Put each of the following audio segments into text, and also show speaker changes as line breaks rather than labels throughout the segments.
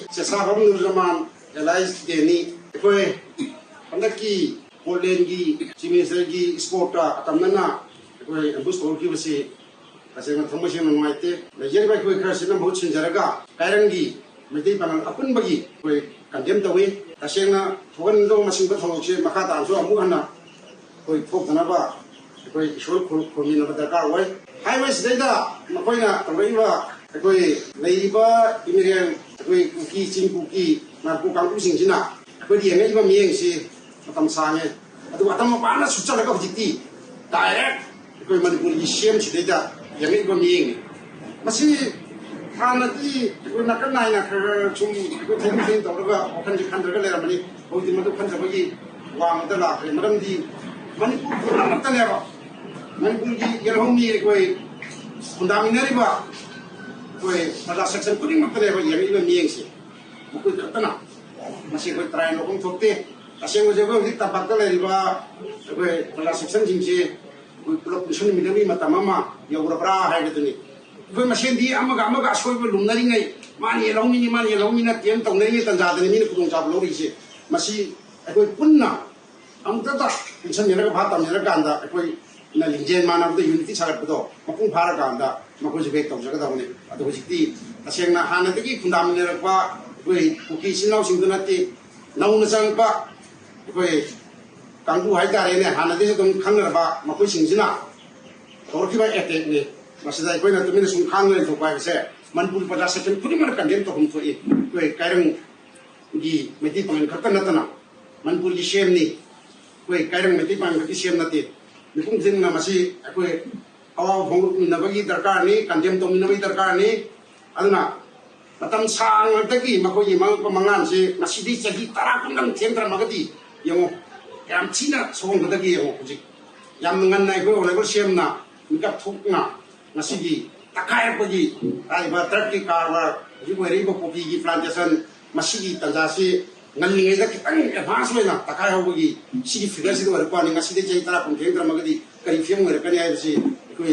Sesabam Nurjaman, Elias Deni, Pandaki, Polengi, Chimisagi, Sporta, Tamana, Busto Kivasi, as a information on my tape, the Jerry Krasin Hutchin Jaraga, Karangi, Medipan Apunbagi, condemned away, Asena, Fuendo Masinga Fochi, Makata, and so Muhana, who talked another, the short community of the car way. Highways data, Makoina, Riva, Labor, Immigrant, Cookie, Chin Cookie, Napukan Singina, the English Miensi, Matam Sane, at the Watamapana Suchaka of GT, direct, equipment will be shamed data, Yamigo Ming. Masi, Hanati, Nakanina, Tum, over 100 money, both the Madu Wang the Lap, and Madame D. Manipur, Manipur, Yeromi, Fundaminariba, pada section putting up there, even Yangsi. Katana, Masi try and open for tea. A same was ever hit the Batalariba, pada section Jinji, we put up the Sunni Matamama, Yogura, Hagatani. When Machine the Amagamaga, Swivel, Lunaring, money, Lomina, the end of Nate and Zadani, Lorisi, Masi, I go Punna, Amtata, in some Yerabata, Yeraganda, na Linjen man of the unity Sarapado, Mapung Paraganda, Makosi of Zagadoni, at the Wiziti, Asena Hanatiki, Fundaminapa, Way, Ukisino, Singunati, Naunasangpa, Way, Kangu Haita, Hanadism, Kangaraba, Makusin Zina, or Kiva Ethnic, Masada going to Minister Kangan to buy say, Manpur Padasan, putting on a condemned to him for it, Way, carrying the Medipan and Katanatana, Manpur Shemni, Way, carrying Medipan and Shemnati. Kung sino na masi ako awang nabagi darkani kanjem to minabagi darkani ano na matam sang tagi makoy mga pamangan si nasidi sa gitara kung lang tiyendra magati yung yam china soong tagi yung kuji yam ngan na ko level siem na mikap thuk na nasidi takay pagi ay ba traki karwa yung ribo popi gi plantation masidi tanjasi ngalingay da kitang advance na takay hogi sigi figure sido war kwani ngaside jay tara kung tiyendra magati kari film mer kani ay si ko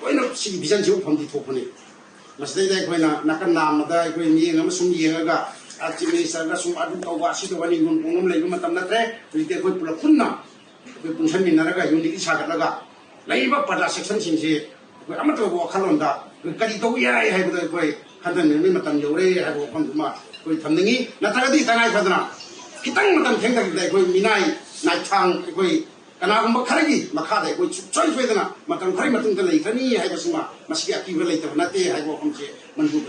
ina sigi bisan jiu phamdi thopani masdai dai ko na nakan nam da ko ni ngam sum yenga achimi sarga sum adu to wa si to wani gun pungum lai matam na tre rite ko pula punna ko punsan min naraga yuni sagat laga laiba pada section sin si ko amato ko khalon da kari to ya ai ba ko hadan ni matam yore ha ko kon ma ko thamningi na tagadi tangai phadna kitang matam thengda dai ko minai nai thang ko kana gumba kharagi makha dai ko choi choi dana matam khari matung da lai khani hai basuma masiki akiba lai ta nate hai ko हमसे मनपुर